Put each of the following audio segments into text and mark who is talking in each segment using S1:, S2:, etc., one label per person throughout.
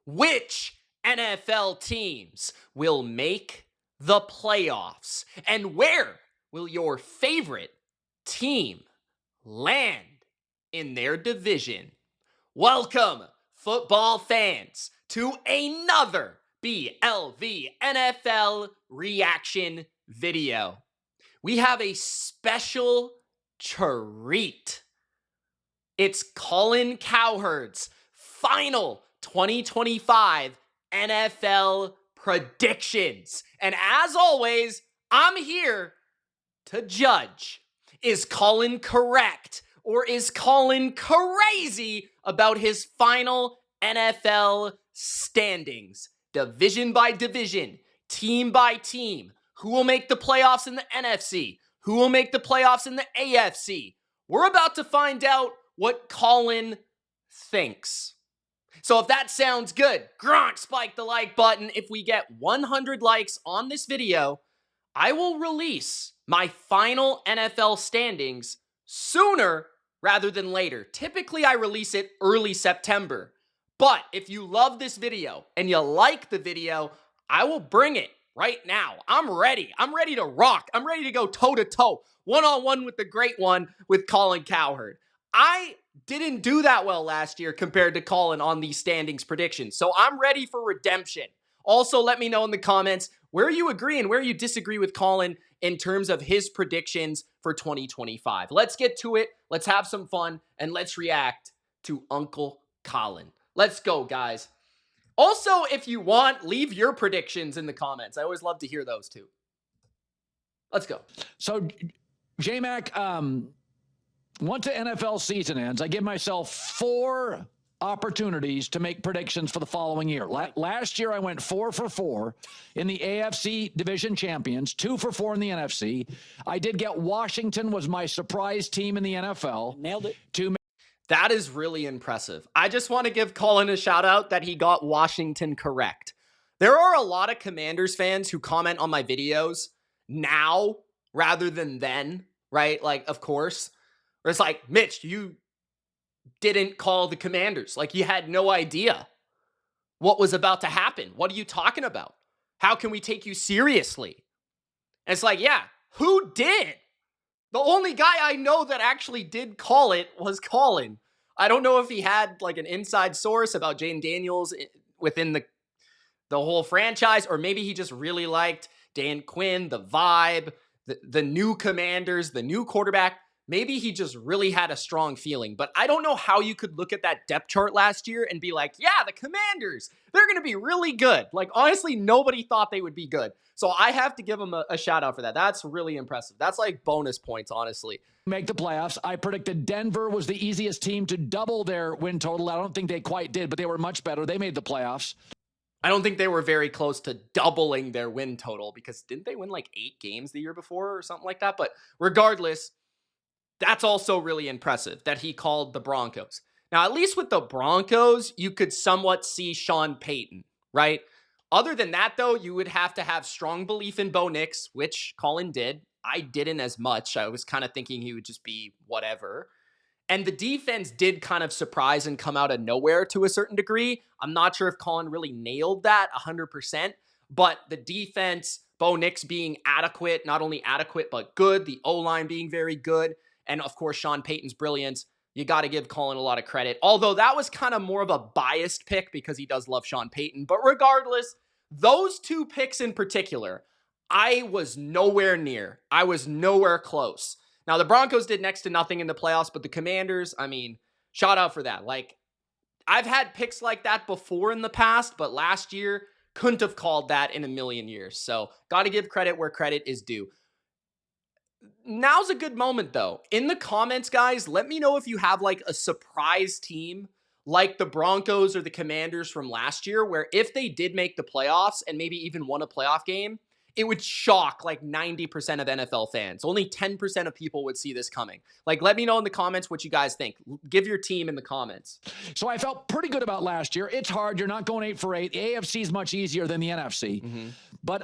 S1: Which NFL teams will make the playoffs? And where will your favorite team land in their division? Welcome, football fans, to another BLV NFL reaction video. We have a special treat. It's Colin Cowherd's final 2025 NFL predictions. And as always, I'm here to judge. Is Colin correct or is Colin crazy about his final NFL standings? Division by division, team by team. Who will make the playoffs in the NFC? Who will make the playoffs in the AFC? We're about to find out what Colin thinks. So if that sounds good, Gronk, spike the like button. If we get 100 likes on this video, I will release my final NFL standings sooner rather than later. Typically, I release it early September. But if you love this video and you like the video, I will bring it right now. I'm ready. I'm ready to rock. I'm ready to go toe-to-toe, one-on-one with the great one with Colin Cowherd. I didn't do that well last year compared to Colin on these standings predictions, so I'm ready for redemption. Also, let me know in the comments where you agree and where you disagree with Colin in terms of his predictions for 2025. Let's get to it. Let's have some fun, and let's react to Uncle Colin. Let's go, guys. Also, if you want, leave your predictions in the comments. I always love to hear those too. Let's go.
S2: So, J-Mac, once the NFL season ends, I give myself 4 opportunities to make predictions for the following year. Last year, I went 4 for 4 in the AFC Division Champions, 2 for 4 in the NFC. I did get Washington was my surprise team in the NFL.
S3: Nailed it.
S1: That is really impressive. I just want to give Colin a shout out that he got Washington correct. There are a lot of Commanders fans who comment on my videos now rather than then, right? Like, of course. Where it's like, Mitch, you didn't call the Commanders. Like, you had no idea what was about to happen. What are you talking about? How can we take you seriously? And it's like, yeah, who did? The only guy I know that actually did call it was Colin. I don't know if he had like an inside source about Jane Daniels within the whole franchise, or maybe he just really liked Dan Quinn, the vibe, the new Commanders, the new quarterback. Maybe he just really had a strong feeling, but I don't know how you could look at that depth chart last year and be like, yeah, the Commanders, they're going to be really good. Like, honestly, nobody thought they would be good. So I have to give him a shout out for that. That's really impressive. That's like bonus points, honestly.
S2: Make the playoffs. I predicted Denver was the easiest team to double their win total. I don't think they quite did, but they were much better. They made the playoffs.
S1: I don't think they were very close to doubling their win total because didn't they win like 8 games the year before or something like that? But regardless, that's also really impressive that he called the Broncos. Now, at least with the Broncos, you could somewhat see Sean Payton, right? Other than that, though, you would have to have strong belief in Bo Nix, which Colin did. I didn't as much. I was kind of thinking he would just be whatever. And the defense did kind of surprise and come out of nowhere to a certain degree. I'm not sure if Colin really nailed that 100%, but the defense, Bo Nix being adequate, not only adequate, but good, the O-line being very good, and of course, Sean Payton's brilliance. You got to give Colin a lot of credit. Although that was kind of more of a biased pick because he does love Sean Payton. But regardless, those 2 picks in particular, I was nowhere near. I was nowhere close. Now, the Broncos did next to nothing in the playoffs, but the Commanders, I mean, shout out for that. Like, I've had picks like that before in the past, but last year, couldn't have called that in a million years. So, got to give credit where credit is due. Now's a good moment, though. In the comments, guys, let me know if you have, like, a surprise team like the Broncos or the Commanders from last year, where if they did make the playoffs and maybe even won a playoff game, it would shock, like, 90% of NFL fans. Only 10% of people would see this coming. Like, let me know in the comments what you guys think. Give your team in the comments.
S2: So I felt pretty good about last year. It's hard. You're not going 8 for 8. The AFC is much easier than the NFC.
S1: Mm-hmm.
S2: But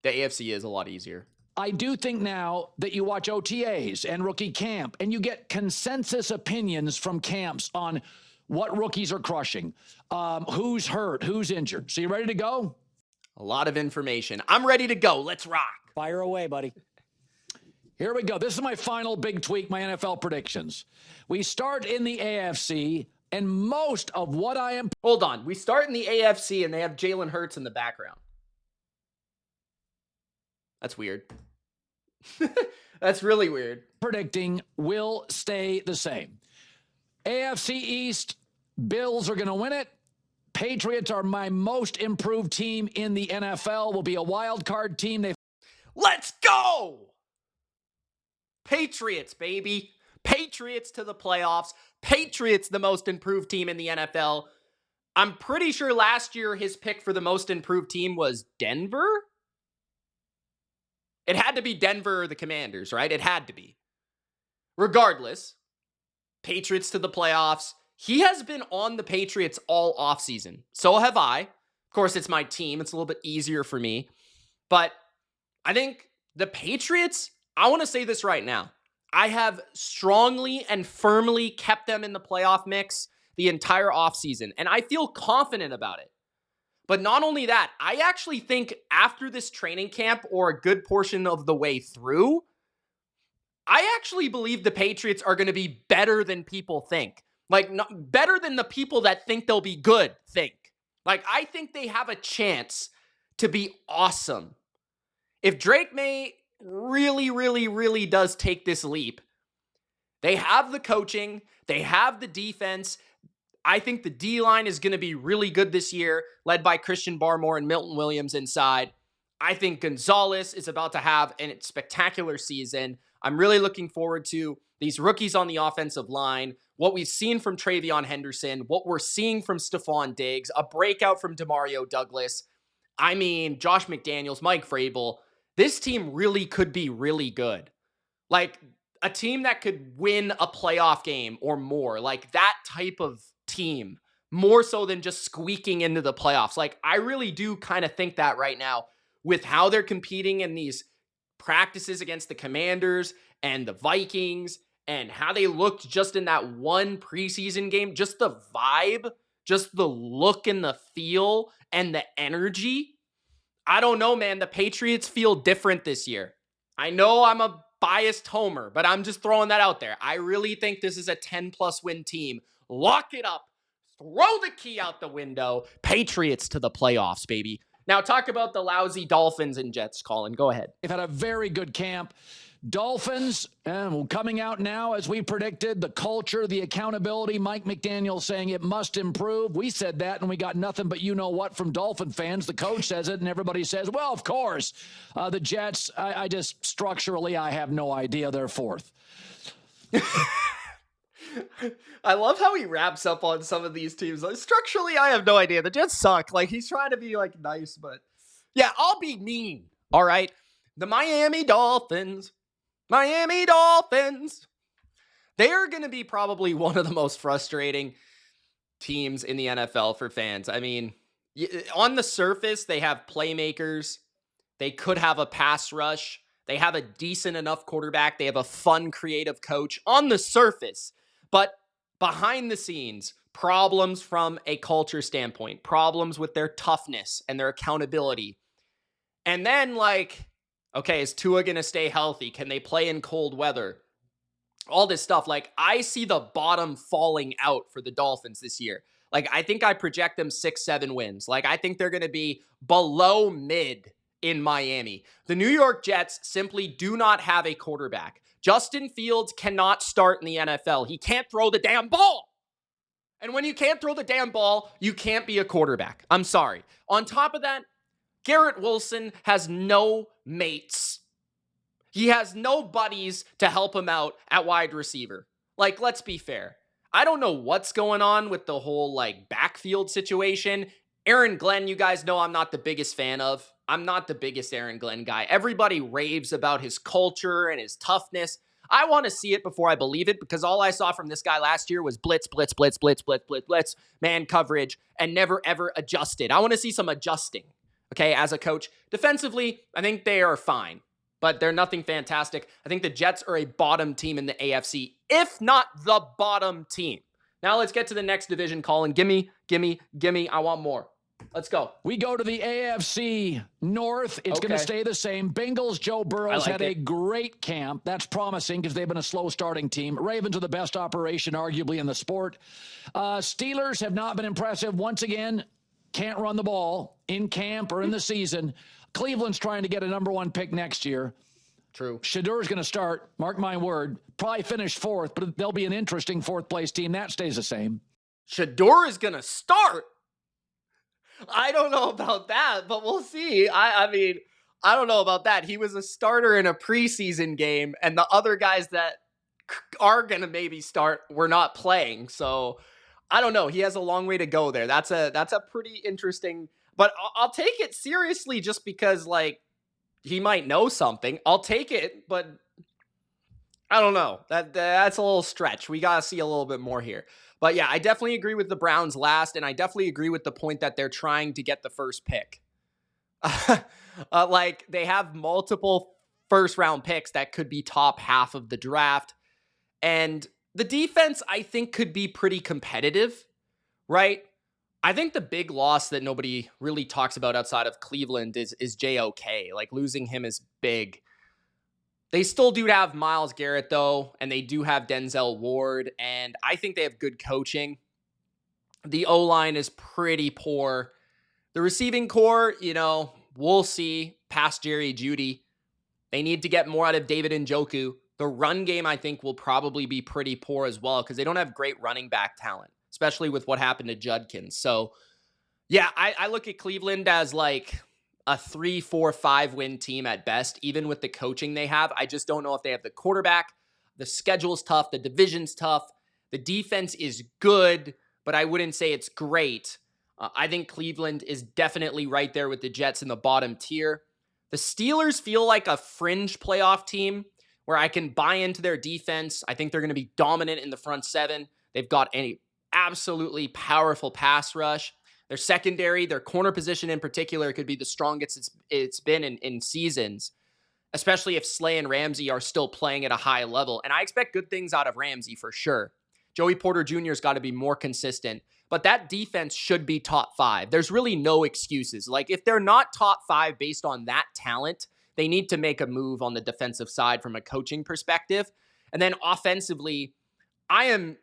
S1: the AFC is a lot easier.
S2: I do think now that you watch OTAs and rookie camp and you get consensus opinions from camps on what rookies are crushing, who's hurt, who's injured. So you ready to go?
S1: A lot of information. I'm ready to go. Let's rock.
S3: Fire away, buddy.
S2: Here we go. This is my final big tweak, my NFL predictions. We start in the AFC, and most of what I am...
S1: Hold on. We start in the AFC, and they have Jalen Hurts in the background. That's weird. That's really weird.
S2: ...predicting will stay the same. AFC East, Bills are going to win it. Patriots are my most improved team in the NFL. Will be a wild card team.
S1: Let's go! Patriots, baby. Patriots to the playoffs. Patriots, the most improved team in the NFL. I'm pretty sure last year his pick for the most improved team was Denver. It had to be Denver or the Commanders, right? It had to be. Regardless, Patriots to the playoffs. He has been on the Patriots all offseason. So have I. Of course, it's my team. It's a little bit easier for me. But I think the Patriots, I want to say this right now. I have strongly and firmly kept them in the playoff mix the entire offseason, and I feel confident about it. But not only that, I actually think after this training camp, or a good portion of the way through, I actually believe the Patriots are going to be better than people think. Like, better than the people that think they'll be good think. Like, I think they have a chance to be awesome. If Drake May really does take this leap, they have the coaching, they have the defense. I think the D-line is going to be really good this year, led by Christian Barmore and Milton Williams inside. I think Gonzalez is about to have a spectacular season. I'm really looking forward to these rookies on the offensive line, what we've seen from Travion Henderson, what we're seeing from Stephon Diggs, a breakout from Demario Douglas. I mean, Josh McDaniels, Mike Vrabel. This team really could be really good. Like, a team that could win a playoff game or more. Like, that type of team. More so than just squeaking into the playoffs. Like, I really do kind of think that right now with how they're competing in these practices against the Commanders and the Vikings and how they looked just in that one preseason game. Just the vibe, just the look and the feel and the energy. I don't know, man. The Patriots feel different this year. I know I'm a biased homer, but I'm just throwing that out there. I really think this is a 10-plus win team. Lock it up. Throw the key out the window. Patriots to the playoffs, baby. Now talk about the lousy Dolphins and Jets, Colin. Go ahead.
S2: They've had a very good camp. Dolphins, coming out now, as we predicted, the culture, the accountability, Mike McDaniel saying it must improve. We said that, and we got nothing but you-know-what from Dolphin fans. The coach says it, and everybody says, well, of course. The Jets, I just, structurally, I have no idea. They're fourth.
S1: I love how he wraps up on some of these teams. Like, structurally, I have no idea. The Jets suck. Like, he's trying to be, like, nice, but... Yeah, I'll be mean, all right? The Miami Dolphins... They are going to be probably one of the most frustrating teams in the NFL for fans. I mean, on the surface, they have playmakers. They could have a pass rush. They have a decent enough quarterback. They have a fun, creative coach on the surface. But behind the scenes, problems from a culture standpoint, problems with their toughness and their accountability. And then, like... Okay, is Tua going to stay healthy? Can they play in cold weather? All this stuff. Like, I see the bottom falling out for the Dolphins this year. Like, I think I project them 6-7 wins. Like, I think they're going to be below mid in Miami. The New York Jets simply do not have a quarterback. Justin Fields cannot start in the NFL. He can't throw the damn ball. And when you can't throw the damn ball, you can't be a quarterback. I'm sorry. On top of that, Garrett Wilson has no mates. He has no buddies to help him out at wide receiver. Like, let's be fair. I don't know what's going on with the whole, like, backfield situation. Aaron Glenn, you guys know I'm not the biggest fan of. I'm not the biggest Aaron Glenn guy. Everybody raves about his culture and his toughness. I want to see it before I believe it, because all I saw from this guy last year was blitz, man coverage, and never, ever adjusted. I want to see some adjusting. Okay, as a coach. Defensively, I think they are fine, but they're nothing fantastic. I think the Jets are a bottom team in the AFC, if not the bottom team. Now let's get to the next division, Colin. Gimme. I want more. Let's go.
S2: We go to the AFC North. It's going to stay the same. Bengals, Joe Burrow's had a great camp. That's promising because they've been a slow-starting team. Ravens are the best operation, arguably, in the sport. Steelers have not been impressive. Once again, can't run the ball in camp or in the season. Cleveland's trying to get a number 1 pick next year.
S1: True.
S2: Shadur's going to start, mark my word, probably finish 4th, but they'll be an interesting 4th-place team. That stays the same.
S1: Shadur is going to start? I don't know about that, but we'll see. I mean, I don't know about that. He was a starter in a preseason game, and the other guys that are going to maybe start were not playing. So I don't know. He has a long way to go there. That's a pretty interesting, but I'll take it seriously just because, like, he might know something. I'll take it, but I don't know. That's a little stretch. We got to see a little bit more here. But yeah, I definitely agree with the Browns last, and I definitely agree with the point that they're trying to get the first pick. Like, they have multiple first-round picks that could be top half of the draft. And the defense, I think, could be pretty competitive, right? I think the big loss that nobody really talks about outside of Cleveland is JOK. Like, losing him is big. They still do have Myles Garrett, though, and they do have Denzel Ward, and I think they have good coaching. The O-line is pretty poor. The receiving core, we'll see past Jerry Jeudy. They need to get more out of David Njoku. The run game, I think, will probably be pretty poor as well because they don't have great running back talent, especially with what happened to Judkins. So, yeah, I look at Cleveland as like a 3-4-5 win team at best, even with the coaching they have. I just don't know if they have the quarterback. The schedule's tough. The division's tough. The defense is good, but I wouldn't say it's great. I think Cleveland is definitely right there with the Jets in the bottom tier. The Steelers feel like a fringe playoff team where I can buy into their defense. I think they're going to be dominant in the front seven. They've got an absolutely powerful pass rush. Their secondary, their corner position in particular, could be the strongest it's been in seasons, especially if Slay and Ramsey are still playing at a high level. And I expect good things out of Ramsey for sure. Joey Porter Jr. has got to be more consistent, but that defense should be top 5. There's really no excuses. Like, if they're not top 5 based on that talent, they need to make a move on the defensive side from a coaching perspective. And then offensively, I am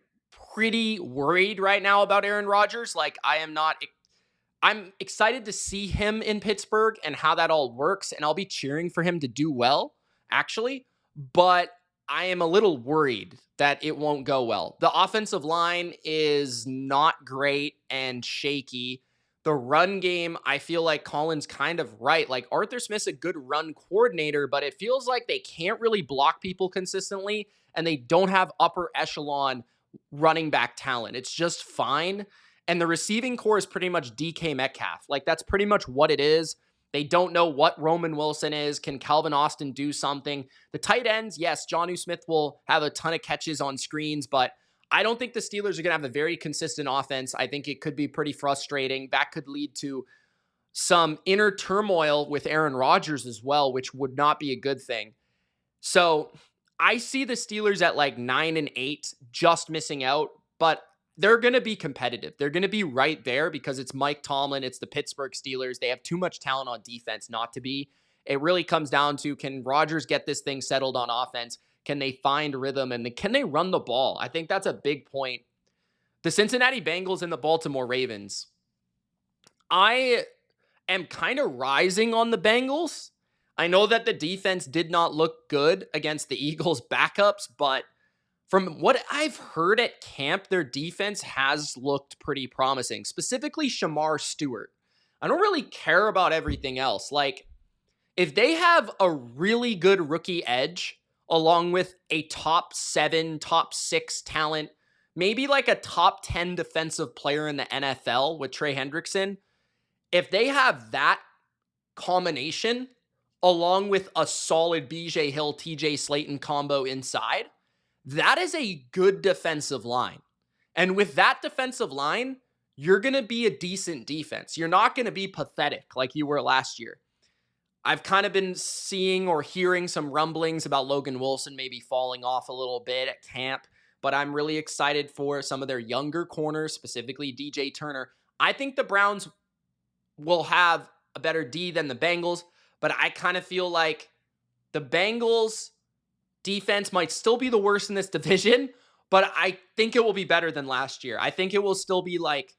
S1: pretty worried right now about Aaron Rodgers. Like, I'm excited to see him in Pittsburgh and how that all works, and I'll be cheering for him to do well, actually, but I am a little worried that it won't go well. The offensive line is not great and shaky. The run game, I feel like Colin's kind of right. Like, Arthur Smith's a good run coordinator, but it feels like they can't really block people consistently, and they don't have upper echelon running back talent. It's just fine. And the receiving core is pretty much DK Metcalf. Like, that's pretty much what it is. They don't know what Roman Wilson is. Can Calvin Austin do something? The tight ends, yes, Jonnu Smith will have a ton of catches on screens, but I don't think the Steelers are going to have a very consistent offense. I think it could be pretty frustrating. That could lead to some inner turmoil with Aaron Rodgers as well, which would not be a good thing. So I see the Steelers at like 9-8, just missing out, but they're going to be competitive. They're going to be right there because it's Mike Tomlin. It's the Pittsburgh Steelers. They have too much talent on defense not to be. It really comes down to, can Rodgers get this thing settled on offense? Can they find rhythm? And can they run the ball? I think that's a big point. The Cincinnati Bengals and the Baltimore Ravens. I am kind of rising on the Bengals. I know that the defense did not look good against the Eagles' backups, but from what I've heard at camp, their defense has looked pretty promising, specifically Shamar Stewart. I don't really care about everything else. Like, if they have a really good rookie edge, along with a top 7, top 6 talent, maybe like a top 10 defensive player in the NFL with Trey Hendrickson, if they have that combination, along with a solid BJ Hill, TJ Slayton combo inside, that is a good defensive line. And with that defensive line, you're going to be a decent defense. You're not going to be pathetic like you were last year. I've kind of been seeing or hearing some rumblings about Logan Wilson maybe falling off a little bit at camp, but I'm really excited for some of their younger corners, specifically DJ Turner. I think the Browns will have a better D than the Bengals, but I kind of feel like the Bengals defense might still be the worst in this division, but I think it will be better than last year. I think it will still be like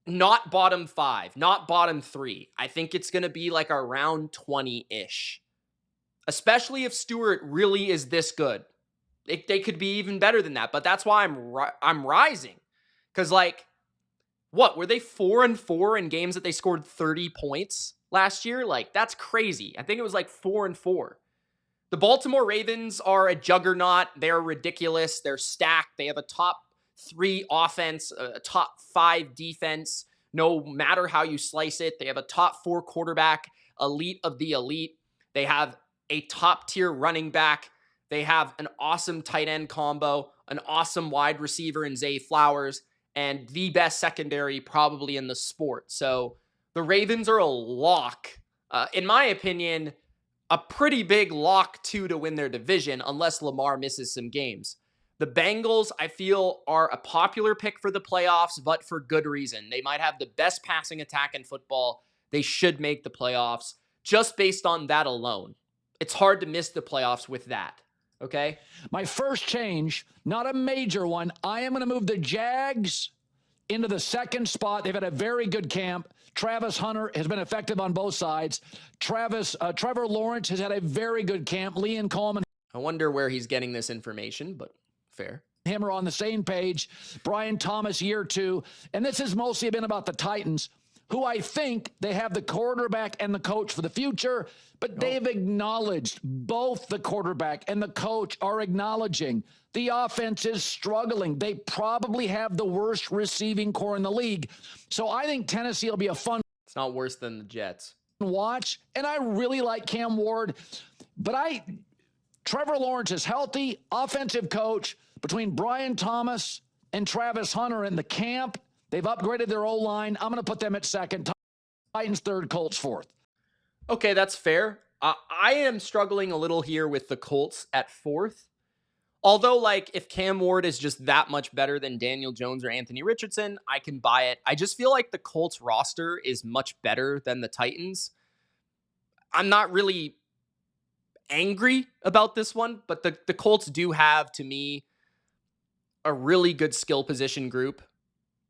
S1: not bottom 5, not bottom 3. I think it's going to be like around 20-ish. Especially if Stewart really is this good. They could be even better than that, but that's why I'm rising. Cuz like what, were they 4-4 in games that they scored 30 points last year? Like that's crazy. I think it was like 4-4. The Baltimore Ravens are a juggernaut. They're ridiculous. They're stacked. They have a top 3 offense, a top 5 defense, no matter how you slice it. They have a top 4 quarterback, elite of the elite. They have a top tier running back. They have an awesome tight end combo, an awesome wide receiver in Zay Flowers, and the best secondary probably in the sport. So the Ravens are a lock. In my opinion, a pretty big lock to win their division unless Lamar misses some games. The Bengals, I feel, are a popular pick for the playoffs, but for good reason. They might have the best passing attack in football. They should make the playoffs just based on that alone. It's hard to miss the playoffs with that, okay?
S2: My first change, not a major one, I am going to move the Jags into the second spot. They've had a very good camp. Travis Hunter has been effective on both sides. Trevor Lawrence has had a very good camp. Liam Coleman.
S1: I wonder where he's getting this information, but fair.
S2: Him are on the same page. Brian Thomas, year 2. And this has mostly been about the Titans, who I think they have the quarterback and the coach for the future, but they've acknowledged, both the quarterback and the coach are acknowledging the offense is struggling. They probably have the worst receiving core in the league. So I think Tennessee will be a fun
S1: It's not worse than the Jets.
S2: watch. And I really like Cam Ward, but Trevor Lawrence is healthy, offensive coach. Between Brian Thomas and Travis Hunter in the camp, they've upgraded their O-line. I'm going to put them at second. Titans third, Colts fourth.
S1: Okay, that's fair. I am struggling a little here with the Colts at fourth. Although, like, if Cam Ward is just that much better than Daniel Jones or Anthony Richardson, I can buy it. I just feel like the Colts roster is much better than the Titans. I'm not really angry about this one, but the Colts do have, to me, a really good skill position group.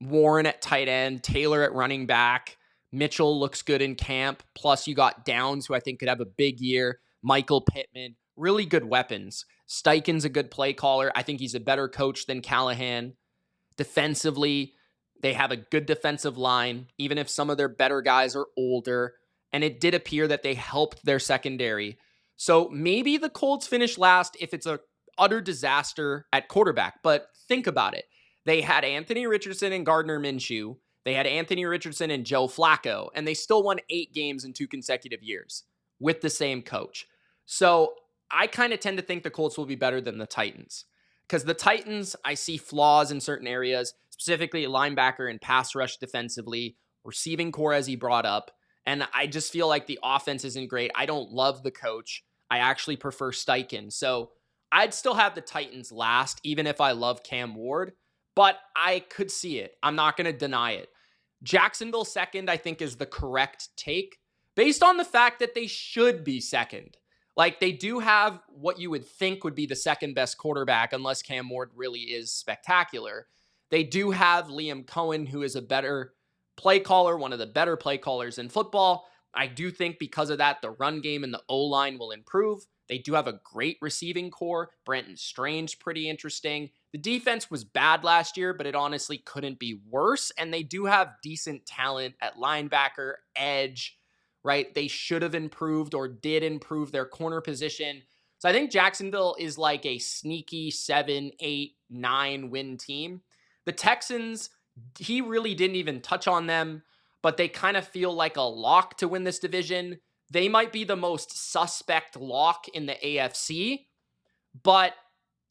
S1: Warren at tight end, Taylor at running back, Mitchell looks good in camp. Plus, you got Downs, who I think could have a big year. Michael Pittman, really good weapons. Steichen's a good play caller. I think he's a better coach than Callahan. Defensively, they have a good defensive line, even if some of their better guys are older. And it did appear that they helped their secondary. So maybe the Colts finish last if it's an utter disaster at quarterback. But think about it. They had Anthony Richardson and Gardner Minshew. They had Anthony Richardson and Joe Flacco. And they still won 8 games in 2 consecutive years with the same coach. So I kind of tend to think the Colts will be better than the Titans. Because the Titans, I see flaws in certain areas, specifically linebacker and pass rush defensively, receiving core as he brought up. And I just feel like the offense isn't great. I don't love the coach. I actually prefer Steichen. So I'd still have the Titans last, even if I love Cam Ward. But I could see it. I'm not going to deny it. Jacksonville second, I think, is the correct take, based on the fact that they should be second. Like, they do have what you would think would be the second best quarterback, unless Cam Ward really is spectacular. They do have Liam Cohen, who is a better play caller, one of the better play callers in football. I do think because of that, the run game and the O-line will improve. They do have a great receiving core. Brenton Strange, pretty interesting. The defense was bad last year, but it honestly couldn't be worse. And they do have decent talent at linebacker, edge, right? They should have improved or did improve their corner position. So I think Jacksonville is like a sneaky 7, 8, 9 win team. The Texans, he really didn't even touch on them, but they kind of feel like a lock to win this division. They might be the most suspect lock in the AFC, but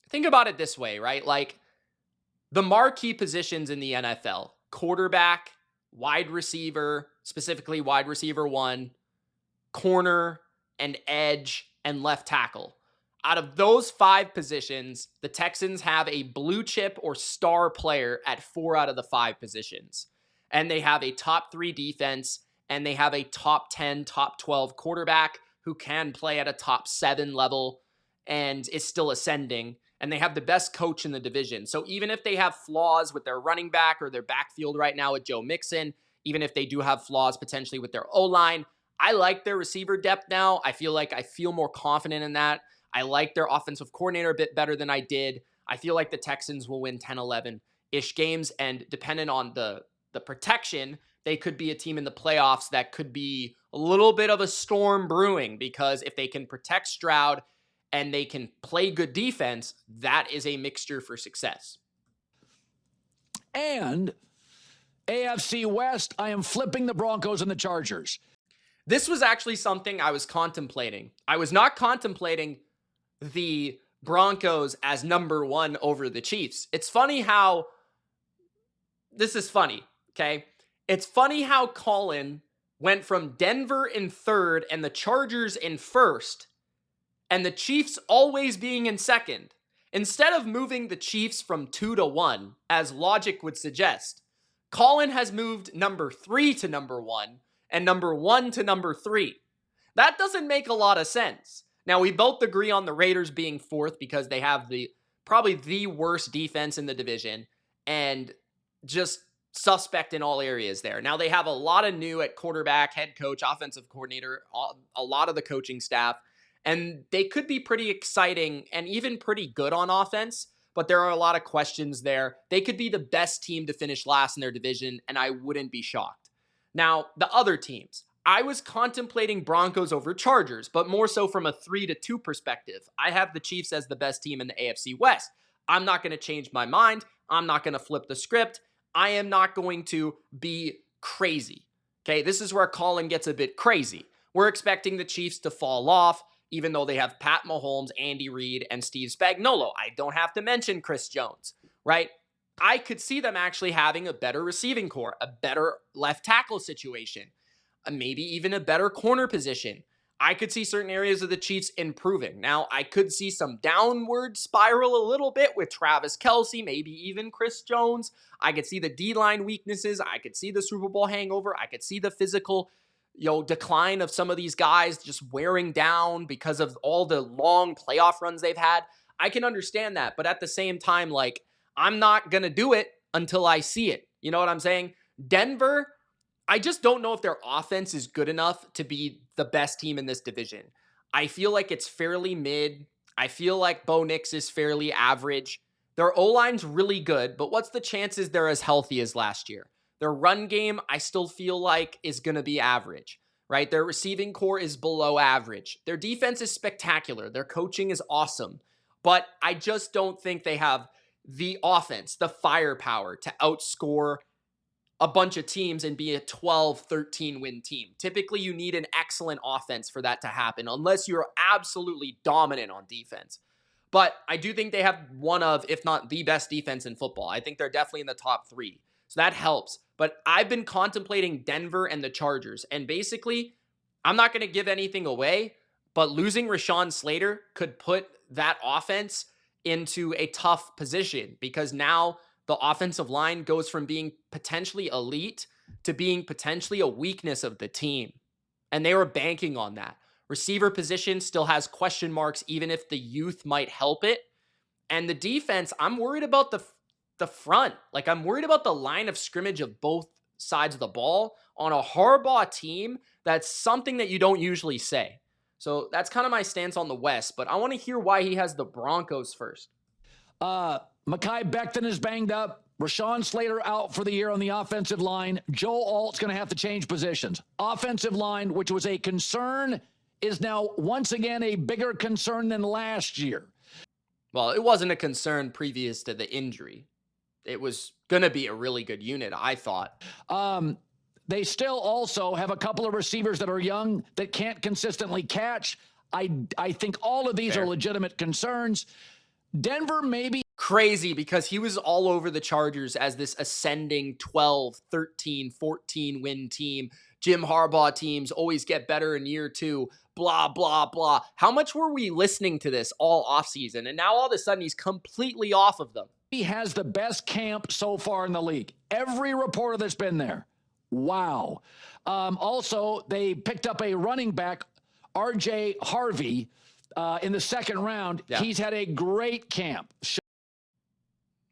S1: think about it this way, right? Like, the marquee positions in the NFL, quarterback, wide receiver, specifically wide receiver 1, corner and edge and left tackle. Out of those 5 positions, the Texans have a blue chip or star player at 4 out of the 5 positions. And they have a top 3 defense, and they have a top 10, top 12 quarterback who can play at a top 7 level and is still ascending. And they have the best coach in the division. So even if they have flaws with their running back or their backfield right now with Joe Mixon, even if they do have flaws potentially with their O-line, I like their receiver depth now. I feel more confident in that. I like their offensive coordinator a bit better than I did. I feel like the Texans will win 10, 11-ish games, and depending on the protection, they could be a team in the playoffs that could be a little bit of a storm brewing, because if they can protect Stroud and they can play good defense, that is a mixture for success.
S2: And AFC West, I am flipping the Broncos and the Chargers.
S1: This was actually something I was contemplating. I was not contemplating the Broncos as number 1 over the Chiefs. It's funny how this is funny, okay? It's funny how Colin went from Denver in 3rd and the Chargers in 1st, and the Chiefs always being in 2nd. Instead of moving the Chiefs from 2 to 1, as logic would suggest, Colin has moved number 3 to number 1 and number 1 to number 3. That doesn't make a lot of sense. Now, we both agree on the Raiders being 4th because they have probably the worst defense in the division and just suspect in all areas there. Now, they have a lot of new at quarterback, head coach, offensive coordinator, a lot of the coaching staff, and they could be pretty exciting and even pretty good on offense, but there are a lot of questions there. They could be the best team to finish last in their division, and I wouldn't be shocked. Now, the other teams. I was contemplating Broncos over Chargers, but more so from a 3-2 perspective. I have the Chiefs as the best team in the AFC West. I'm not going to change my mind. I'm not going to flip the script. I am not going to be crazy. Okay, this is where Colin gets a bit crazy. We're expecting the Chiefs to fall off, even though they have Pat Mahomes, Andy Reid, and Steve Spagnuolo. I don't have to mention Chris Jones, right? I could see them actually having a better receiving core, a better left tackle situation, maybe even a better corner position. I could see certain areas of the Chiefs improving. Now, I could see some downward spiral a little bit with Travis Kelce, maybe even Chris Jones. I could see the D-line weaknesses. I could see the Super Bowl hangover. I could see the physical, decline of some of these guys just wearing down because of all the long playoff runs they've had. I can understand that, but at the same time, I'm not going to do it until I see it. You know what I'm saying? Denver, I just don't know if their offense is good enough to be the best team in this division. I feel like it's fairly mid. I feel like Bo Nix is fairly average. Their O-line's really good, but what's the chances they're as healthy as last year? Their run game, I still feel like, is going to be average, right? Their receiving core is below average. Their defense is spectacular. Their coaching is awesome. But I just don't think they have the offense, the firepower to outscore a bunch of teams and be a 12-13 win team. Typically, you need an excellent offense for that to happen, unless you're absolutely dominant on defense. But I do think they have one of, if not the best defense in football. I think they're definitely in the top 3. So that helps. But I've been contemplating Denver and the Chargers. And basically, I'm not going to give anything away, but losing Rashawn Slater could put that offense into a tough position, because now the offensive line goes from being potentially elite to being potentially a weakness of the team. And they were banking on that. Receiver position still has question marks, even if the youth might help it. And the defense, I'm worried about the front. I'm worried about the line of scrimmage of both sides of the ball. On a Harbaugh team, that's something that you don't usually say. So that's kind of my stance on the West, but I want to hear why he has the Broncos first.
S2: Mekhi Becton is banged up. Rashawn Slater out for the year on the offensive line. Joe Alt's going to have to change positions. Offensive line, which was a concern, is now once again a bigger concern than last year.
S1: Well, it wasn't a concern previous to the injury. It was going to be a really good unit, I thought.
S2: They still also have a couple of receivers that are young that can't consistently catch. I think all of these are legitimate concerns. Denver maybe.
S1: Crazy, because he was all over the Chargers as this ascending 12, 13, 14 win team. Jim Harbaugh teams always get better in year 2, blah, blah, blah. How much were we listening to this all offseason? And now all of a sudden he's completely off of them.
S2: He has the best camp so far in the league. Every reporter that's been there. Wow. Also, they picked up a running back, RJ Harvey, in the second round. Yeah. He's had a great camp.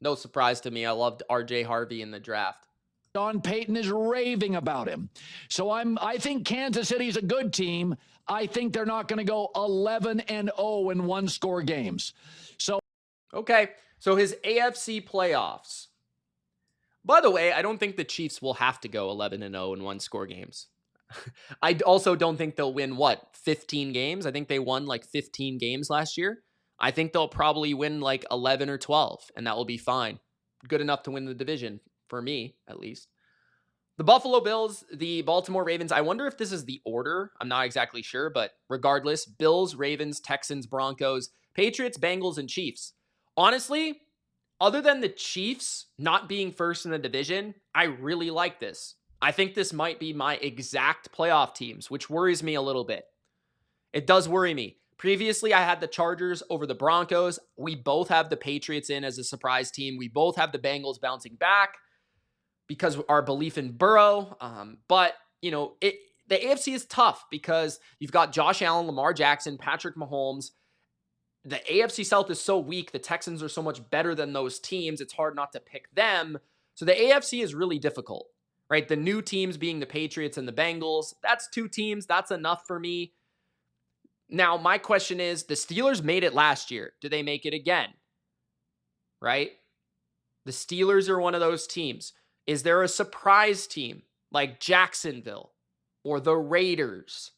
S1: No surprise to me. I loved RJ Harvey in the draft.
S2: Sean Payton is raving about him. So I think Kansas City's a good team. I think they're not going to go 11-0 in one-score games. So
S1: okay. So his AFC playoffs. By the way, I don't think the Chiefs will have to go 11-0 in one-score games. I also don't think they'll win, 15 games? I think they won like 15 games last year. I think they'll probably win like 11 or 12, and that will be fine. Good enough to win the division, for me, at least. The Buffalo Bills, the Baltimore Ravens. I wonder if this is the order. I'm not exactly sure, but regardless, Bills, Ravens, Texans, Broncos, Patriots, Bengals, and Chiefs. Honestly, other than the Chiefs not being first in the division, I really like this. I think this might be my exact playoff teams, which worries me a little bit. It does worry me. Previously, I had the Chargers over the Broncos. We both have the Patriots in as a surprise team. We both have the Bengals bouncing back because of our belief in Burrow. But, the AFC is tough because you've got Josh Allen, Lamar Jackson, Patrick Mahomes. The AFC South is so weak. The Texans are so much better than those teams. It's hard not to pick them. So the AFC is really difficult, right? The new teams being the Patriots and the Bengals. That's 2 teams. That's enough for me. Now, my question is, the Steelers made it last year. Do they make it again? Right? The Steelers are one of those teams. Is there a surprise team like Jacksonville or the Raiders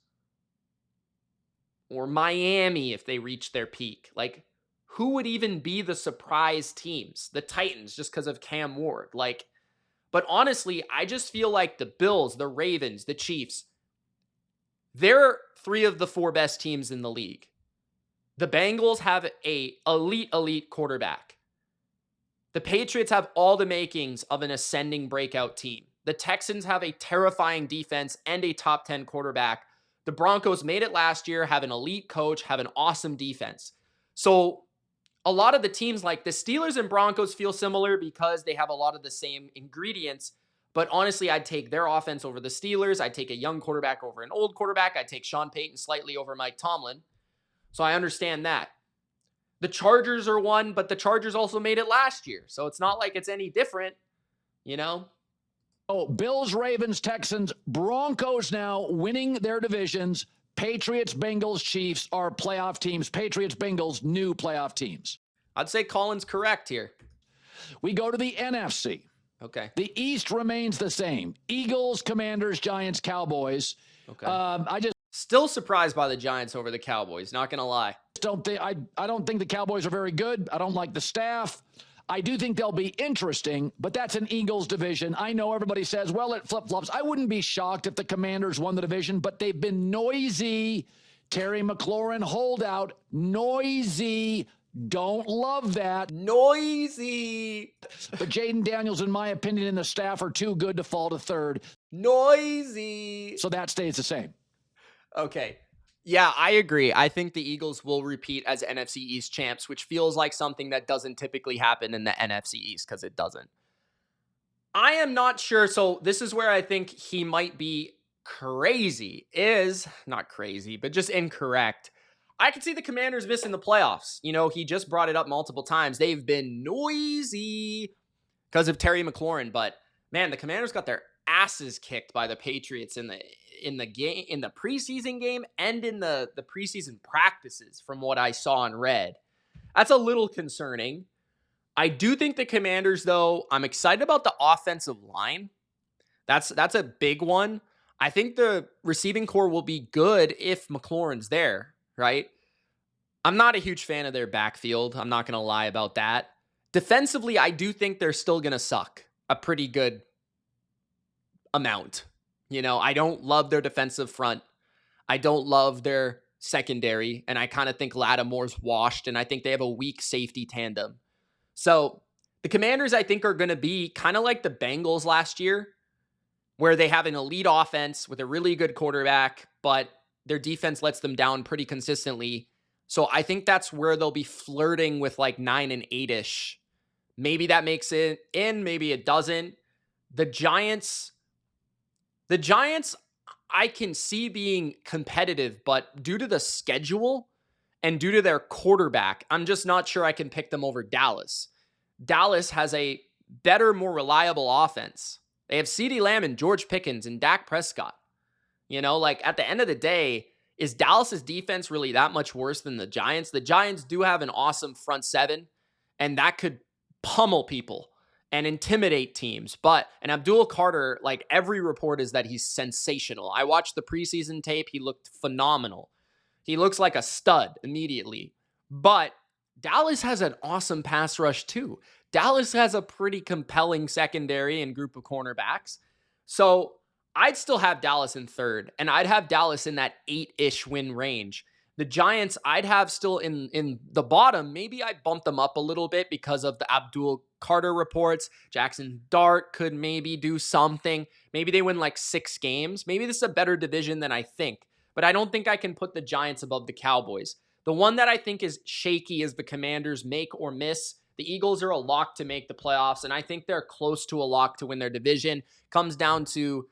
S1: or Miami if they reach their peak? Like, who would even be the surprise teams? The Titans, just because of Cam Ward. But honestly, I just feel like the Bills, the Ravens, the Chiefs, they're 3 of the 4 best teams in the league. The Bengals have a elite quarterback. The Patriots have all the makings of an ascending breakout team. The Texans have a terrifying defense and a top 10 quarterback. The Broncos made it last year, have an elite coach, have an awesome defense. So a lot of the teams like the Steelers and Broncos feel similar because they have a lot of the same ingredients. But honestly, I'd take their offense over the Steelers. I'd take a young quarterback over an old quarterback. I'd take Sean Payton slightly over Mike Tomlin. So I understand that. The Chargers are one, but the Chargers also made it last year. So it's not like it's any different,
S2: Oh, Bills, Ravens, Texans, Broncos now winning their divisions. Patriots, Bengals, Chiefs are playoff teams. Patriots, Bengals, new playoff teams.
S1: I'd say Colin's correct here.
S2: We go to the NFC.
S1: Okay.
S2: The East remains the same. Eagles, Commanders, Giants, Cowboys.
S1: Okay. I just still surprised by the Giants over the Cowboys, not going to lie.
S2: I don't think the Cowboys are very good. I don't like the staff. I do think they'll be interesting, but that's an Eagles division. I know everybody says, well, it flip-flops. I wouldn't be shocked if the Commanders won the division, but they've been noisy. Terry McLaurin holdout. Noisy. Don't love that.
S1: Noisy.
S2: But Jaden Daniels, in my opinion, and the staff are too good to fall to third.
S1: Noisy.
S2: So that stays the same.
S1: Okay. Yeah, I agree. I think the Eagles will repeat as NFC East champs, which feels like something that doesn't typically happen in the NFC East because it doesn't. I am not sure. So this is where I think he might be crazy. Not crazy, but just incorrect. I could see the Commanders missing the playoffs. He just brought it up multiple times. They've been noisy because of Terry McLaurin, but man, the Commanders got their asses kicked by the Patriots in the game, in the preseason game, and in the preseason practices from what I saw and read. That's a little concerning. I do think the Commanders, though, I'm excited about the offensive line. That's a big one. I think the receiving core will be good if McLaurin's there, right? I'm not a huge fan of their backfield. I'm not going to lie about that. Defensively, I do think they're still going to suck a pretty good amount. I don't love their defensive front. I don't love their secondary, and I kind of think Lattimore's washed, and I think they have a weak safety tandem. So the Commanders, I think, are going to be kind of like the Bengals last year, where they have an elite offense with a really good quarterback, but their defense lets them down pretty consistently. So I think that's where they'll be flirting with like 9-8-ish. Maybe that makes it in, maybe it doesn't. The Giants, I can see being competitive, but due to the schedule and due to their quarterback, I'm just not sure I can pick them over Dallas. Dallas has a better, more reliable offense. They have CeeDee Lamb and George Pickens and Dak Prescott. You know, like at the end of the day, is Dallas's defense really that much worse than the Giants? The Giants do have an awesome front seven, and that could pummel people and intimidate teams. And Abdul Carter, like every report is that he's sensational. I watched the preseason tape. He looked phenomenal. He looks like a stud immediately. But Dallas has an awesome pass rush too. Dallas has a pretty compelling secondary and group of cornerbacks. So I'd still have Dallas in third, and I'd have Dallas in that 8-ish win range. The Giants, I'd have still in the bottom. Maybe I bump them up a little bit because of the Abdul Carter reports. Jackson Dart could maybe do something. Maybe they win like 6 games. Maybe this is a better division than I think. But I don't think I can put the Giants above the Cowboys. The one that I think is shaky is the Commanders make or miss. The Eagles are a lock to make the playoffs, and I think they're close to a lock to win their division. Comes down to,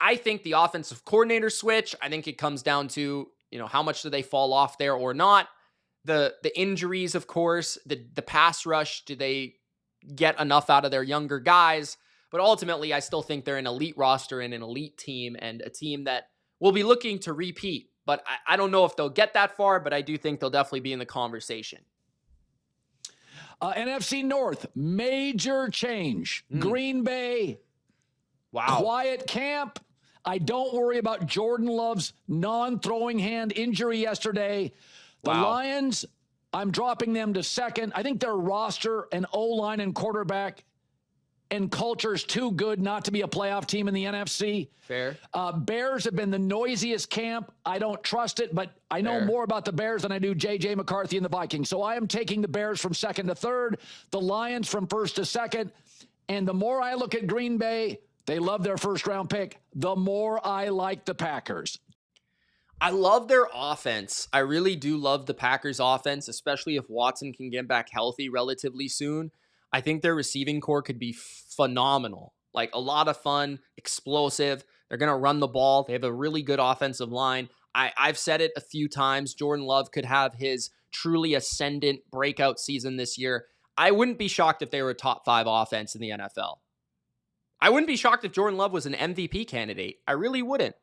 S1: I think, the offensive coordinator switch. I think it comes down to, how much do they fall off there or not? The injuries, of course, the pass rush, do they get enough out of their younger guys? But ultimately, I still think they're an elite roster and an elite team, and a team that will be looking to repeat. But I don't know if they'll get that far, but I do think they'll definitely be in the conversation.
S2: NFC North, major change. Green Bay,
S1: wow,
S2: quiet camp. I don't worry about Jordan Love's non-throwing hand injury yesterday. The Lions, I'm dropping them to second. I think their roster and O-line and quarterback and culture is too good not to be a playoff team in the NFC.
S1: Fair.
S2: Bears have been the noisiest camp. I don't trust it, but I know more about the Bears than I do J.J. McCarthy and the Vikings. So I am taking the Bears from second to third, the Lions from first to second. And the more I look at Green Bay, they love their first-round pick, the more I like the Packers.
S1: I love their offense. I really do love the Packers' offense, especially if Watson can get back healthy relatively soon. I think their receiving core could be phenomenal. Like a lot of fun, explosive. They're going to run the ball. They have a really good offensive line. I've said it a few times. Jordan Love could have his truly ascendant breakout season this year. I wouldn't be shocked if they were a top 5 offense in the NFL. I wouldn't be shocked if Jordan Love was an MVP candidate. I really wouldn't.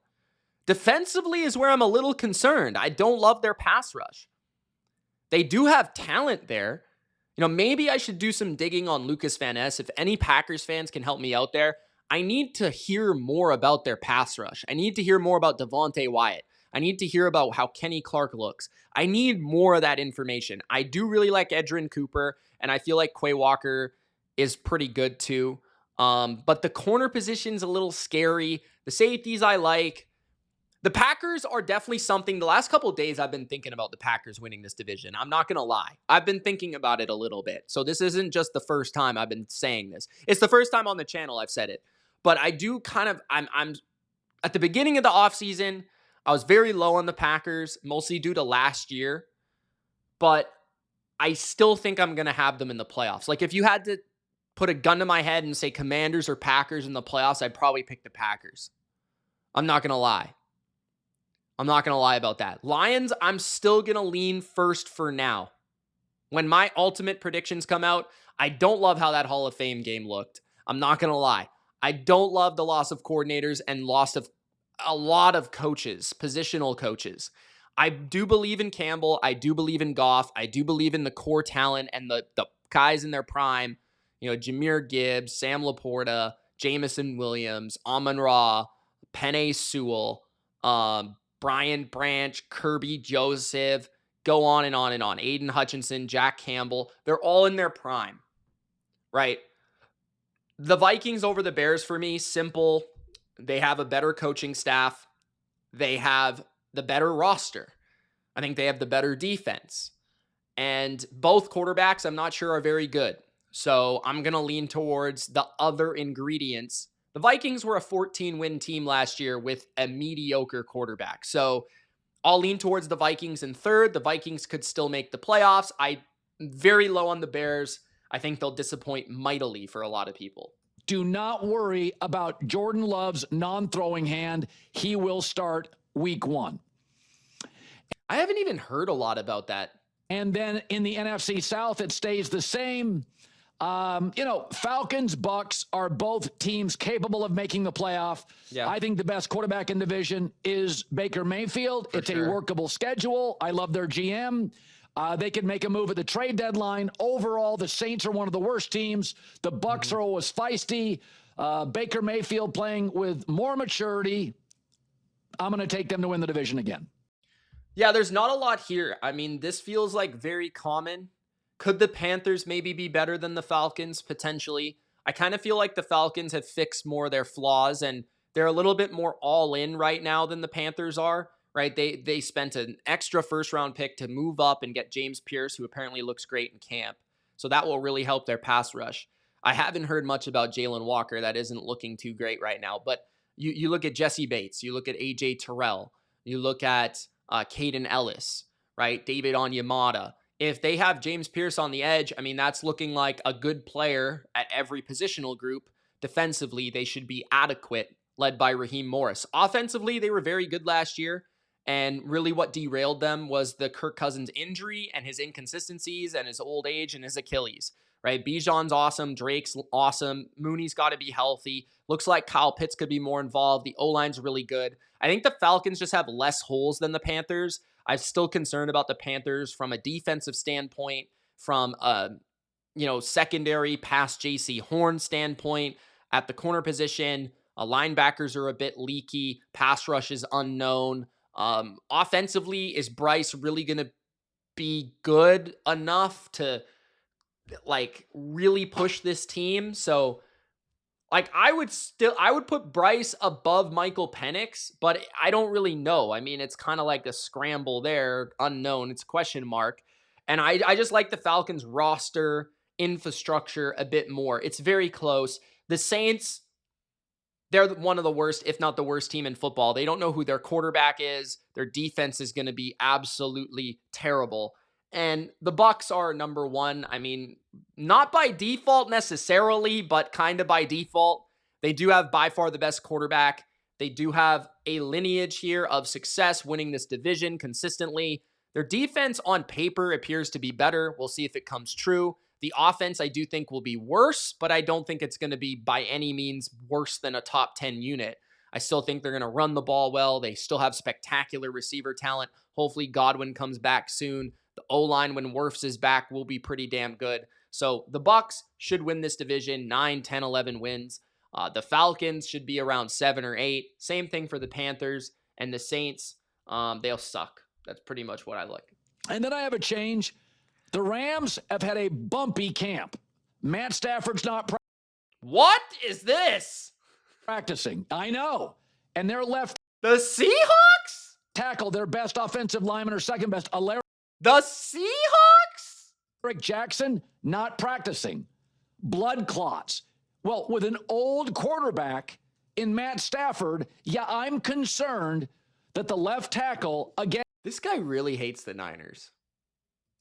S1: Defensively is where I'm a little concerned. I don't love their pass rush. They do have talent there. Maybe I should do some digging on Lucas Van Ness. If any Packers fans can help me out there, I need to hear more about their pass rush. I need to hear more about Devontae Wyatt. I need to hear about how Kenny Clark looks. I need more of that information. I do really like Edgerrin Cooper, and I feel like Quay Walker is pretty good too. But the corner position's a little scary. The safeties I like. The Packers are definitely something. The last couple of days, I've been thinking about the Packers winning this division. I'm not going to lie. I've been thinking about it a little bit. So this isn't just the first time I've been saying this. It's the first time on the channel I've said it. But I do I'm at the beginning of the offseason, I was very low on the Packers, mostly due to last year. But I still think I'm going to have them in the playoffs. Like if you had to put a gun to my head and say Commanders or Packers in the playoffs, I'd probably pick the Packers. I'm not going to lie. I'm not going to lie about that. Lions, I'm still going to lean first for now. When my ultimate predictions come out, I don't love how that Hall of Fame game looked. I'm not going to lie. I don't love the loss of coordinators and loss of a lot of coaches, positional coaches. I do believe in Campbell. I do believe in Goff. I do believe in the core talent and the guys in their prime. Jahmyr Gibbs, Sam Laporta, Jamison Williams, Amon-Ra, Penei Sewell, Brian Branch, Kirby Joseph, go on and on and on. Aiden Hutchinson, Jack Campbell, they're all in their prime, right? The Vikings over the Bears for me, simple. They have a better coaching staff. They have the better roster. I think they have the better defense. And both quarterbacks, I'm not sure, are very good. So I'm going to lean towards the other ingredients. The Vikings were a 14-win team last year with a mediocre quarterback. So I'll lean towards the Vikings in third. The Vikings could still make the playoffs. I'm very low on the Bears. I think they'll disappoint mightily for a lot of people.
S2: Do not worry about Jordan Love's non-throwing hand. He will start week 1.
S1: I haven't even heard a lot about that.
S2: And then in the NFC South, it stays the same. Falcons, Bucks are both teams capable of making the playoff.
S1: Yeah.
S2: I think the best quarterback in division is Baker Mayfield. It's a workable schedule. I love their GM. They can make a move at the trade deadline. Overall, the Saints are one of the worst teams. The Bucks are always feisty. Baker Mayfield playing with more maturity. I'm going to take them to win the division again.
S1: Yeah, there's not a lot here. I mean, this feels like very common. Could the Panthers maybe be better than the Falcons? Potentially. I kind of feel like the Falcons have fixed more of their flaws, and they're a little bit more all in right now than the Panthers are, right? They spent an extra first-round pick to move up and get James Pierce, who apparently looks great in camp. So that will really help their pass rush. I haven't heard much about Jalen Walker. That isn't looking too great right now. But you look at Jesse Bates. You look at A.J. Terrell. You look at Caden Ellis, right? David Onyemata. If they have James Pierce on the edge, I mean, that's looking like a good player at every positional group. Defensively, they should be adequate, led by Raheem Morris. Offensively, they were very good last year. And really what derailed them was the Kirk Cousins injury and his inconsistencies and his old age and his Achilles, right? Bijan's awesome. Drake's awesome. Mooney's got to be healthy. Looks like Kyle Pitts could be more involved. The O-line's really good. I think the Falcons just have less holes than the Panthers. I'm still concerned about the Panthers from a defensive standpoint, from a secondary past JC Horn standpoint. At the corner position, linebackers are a bit leaky. Pass rush is unknown. Offensively, is Bryce really going to be good enough to really push this team? So I would put Bryce above Michael Penix, but I don't really know. I mean, it's kind of like a scramble there, unknown. It's a question mark. And I just like the Falcons roster infrastructure a bit more. It's very close. The Saints, they're one of the worst, if not the worst team in football. They don't know who their quarterback is. Their defense is going to be absolutely terrible. And the Bucks are number one. I mean, not by default necessarily, but kind of by default. They do have by far the best quarterback. They do have a lineage here of success winning this division consistently. Their defense on paper appears to be better. We'll see if it comes true. The offense I do think will be worse, but I don't think it's going to be by any means worse than a top 10 unit. I still think they're going to run the ball well. They still have spectacular receiver talent. Hopefully Godwin comes back soon. The O-line, when Wirfs is back, will be pretty damn good. So the Bucks should win this division, 9, 10, 11 wins. The Falcons should be around 7 or 8. Same thing for the Panthers. And the Saints, they'll suck. That's pretty much what I like.
S2: And then I have a change. The Rams have had a bumpy camp. Matt Stafford's not
S1: What is this?
S2: practicing. I know. And they're left
S1: The Seahawks?
S2: tackle, their best offensive lineman or second best, Alaric
S1: The Seahawks?
S2: Jackson, not practicing. Blood clots. Well, with an old quarterback in Matt Stafford, yeah, I'm concerned that the left tackle, again,
S1: This guy really hates the Niners.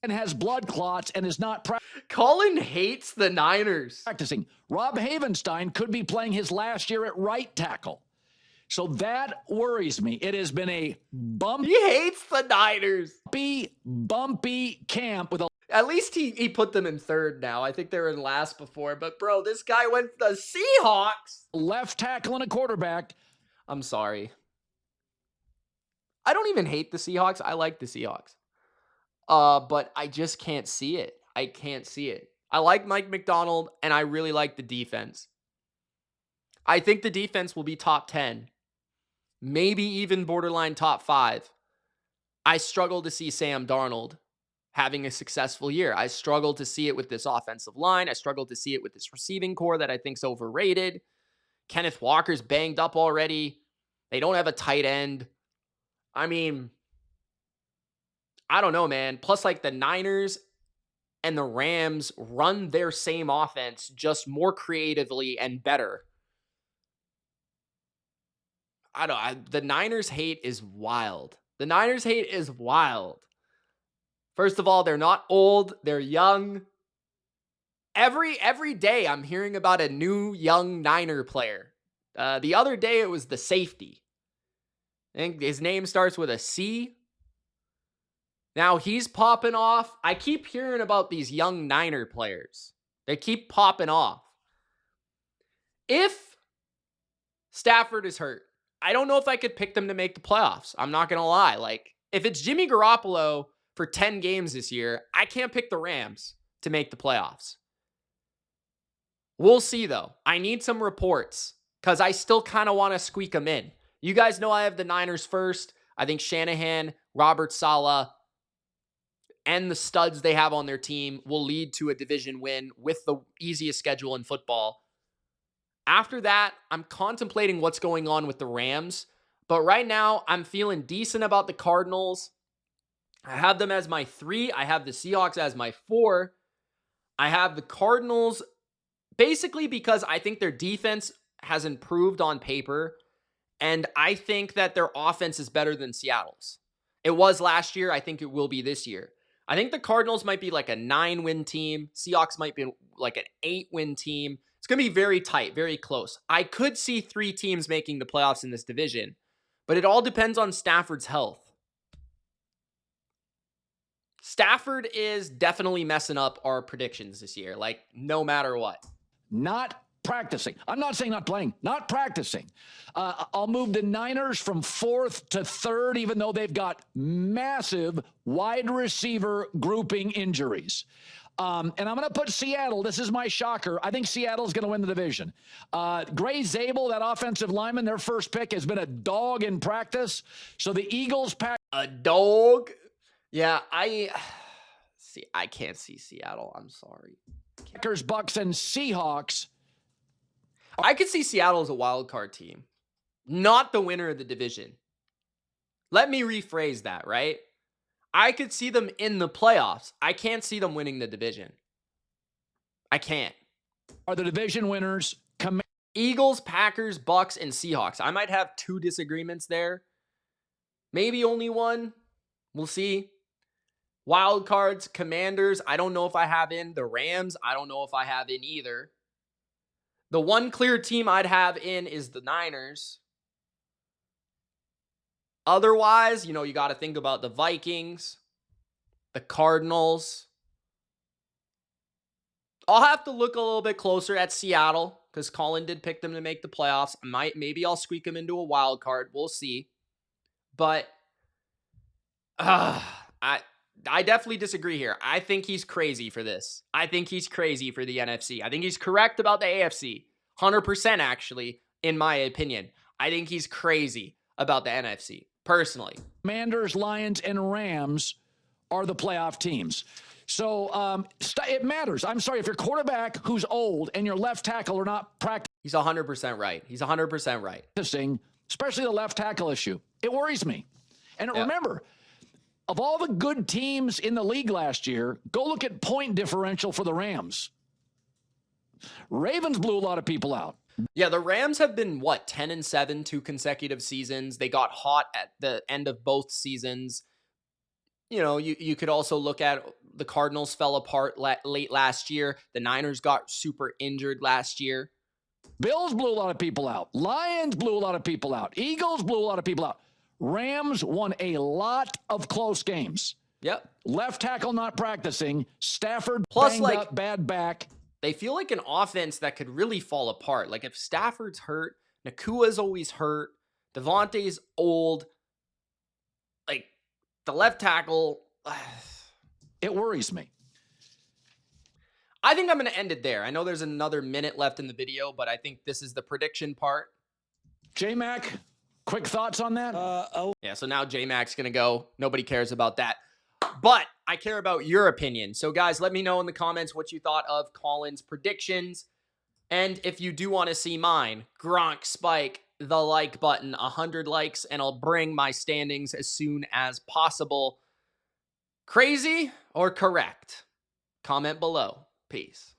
S2: and has blood clots and is not
S1: Colin hates the Niners.
S2: practicing. Rob Havenstein could be playing his last year at right tackle. So that worries me. It has been a
S1: He hates the Niners.
S2: bumpy camp with a
S1: At least he put them in third now. I think they were in last before. But, bro, this guy went the Seahawks.
S2: left tackle and a quarterback.
S1: I'm sorry. I don't even hate the Seahawks. I like the Seahawks. But I just can't see it. I can't see it. I like Mike McDonald, and I really like the defense. I think the defense will be top 10. Maybe even borderline top 5. I struggle to see Sam Darnold having a successful year. I struggle to see it with this offensive line. I struggle to see it with this receiving core that I think's overrated. Kenneth Walker's banged up already. They don't have a tight end. I mean, I don't know, man. Plus, like, the Niners and the Rams run their same offense, just more creatively and better. The Niners hate is wild. The Niners hate is wild. First of all, they're not old, they're young. Every day I'm hearing about a new young Niner player. The other day it was the safety. I think his name starts with a C. Now he's popping off. I keep hearing about these young Niner players. They keep popping off. If Stafford is hurt, I don't know if I could pick them to make the playoffs. I'm not going to lie. Like, if it's Jimmy Garoppolo for 10 games this year, I can't pick the Rams to make the playoffs. We'll see, though. I need some reports because I still kind of want to squeak them in. You guys know I have the Niners first. I think Shanahan, Robert Saleh, and the studs they have on their team will lead to a division win with the easiest schedule in football. After that, I'm contemplating what's going on with the Rams. But right now, I'm feeling decent about the Cardinals. I have them as my 3. I have the Seahawks as my 4. I have the Cardinals basically because I think their defense has improved on paper. And I think that their offense is better than Seattle's. It was last year. I think it will be this year. I think the Cardinals might be like a 9-win team. Seahawks might be like an 8-win team. It's going to be very tight, very close. I could see 3 teams making the playoffs in this division, but it all depends on Stafford's health. Stafford is definitely messing up our predictions this year, like no matter what.
S2: Not practicing. I'm not saying not playing, not practicing. I'll move the Niners from 4th to 3rd, even though they've got massive wide receiver grouping injuries. And I'm going to put Seattle. This is my shocker. I think Seattle's going to win the division. Gray Zabel, that offensive lineman, their first pick, has been a dog in practice. So the Eagles pack.
S1: A dog? Yeah, I can't see Seattle. I'm sorry.
S2: Packers, Bucks, and Seahawks.
S1: I could see Seattle as a wild card team, not the winner of the division. Let me rephrase that, right? I could see them in the playoffs. I can't see them winning the division. I can't.
S2: Are the division winners
S1: Eagles, Packers, Bucks, and Seahawks. I might have 2 disagreements there. Maybe only 1. We'll see. Wild cards, Commanders. I don't know if I have in. The Rams. I don't know if I have in either. The one clear team I'd have in is the Niners. Otherwise, you got to think about the Vikings, the Cardinals. I'll have to look a little bit closer at Seattle because Colin did pick them to make the playoffs. Maybe I'll squeak them into a wild card. We'll see. But I definitely disagree here. I think he's crazy for this. I think he's crazy for the NFC. I think he's correct about the AFC. 100% actually, in my opinion. I think he's crazy about the NFC, personally.
S2: Commanders, Lions, and Rams are the playoff teams. So it matters. I'm sorry, if your quarterback who's old and your left tackle are not practicing.
S1: He's 100% right. He's 100% right.
S2: Especially the left tackle issue. It worries me. And remember, of all the good teams in the league last year, go look at point differential for the Rams. Ravens blew a lot of people out.
S1: Yeah, the Rams have been, 10-7 2 consecutive seasons. They got hot at the end of both seasons. You could also look at the Cardinals fell apart late last year. The Niners got super injured last year.
S2: Bills blew a lot of people out. Lions blew a lot of people out. Eagles blew a lot of people out. Rams won a lot of close games.
S1: Yep.
S2: Left tackle not practicing. Stafford
S1: plus
S2: banged up, bad back.
S1: They feel like an offense that could really fall apart. Like if Stafford's hurt, Nakua's always hurt, Devontae's old. Like the left tackle.
S2: It worries me.
S1: I think I'm going to end it there. I know there's another minute left in the video, but I think this is the prediction part.
S2: J-Mac, quick thoughts on that?
S1: Yeah, so now J-Mac's going to go. Nobody cares about that. But I care about your opinion. So, guys, let me know in the comments what you thought of Colin's predictions. And if you do want to see mine, Gronk Spike, the like button, 100 likes, and I'll bring my standings as soon as possible. Crazy or correct? Comment below. Peace.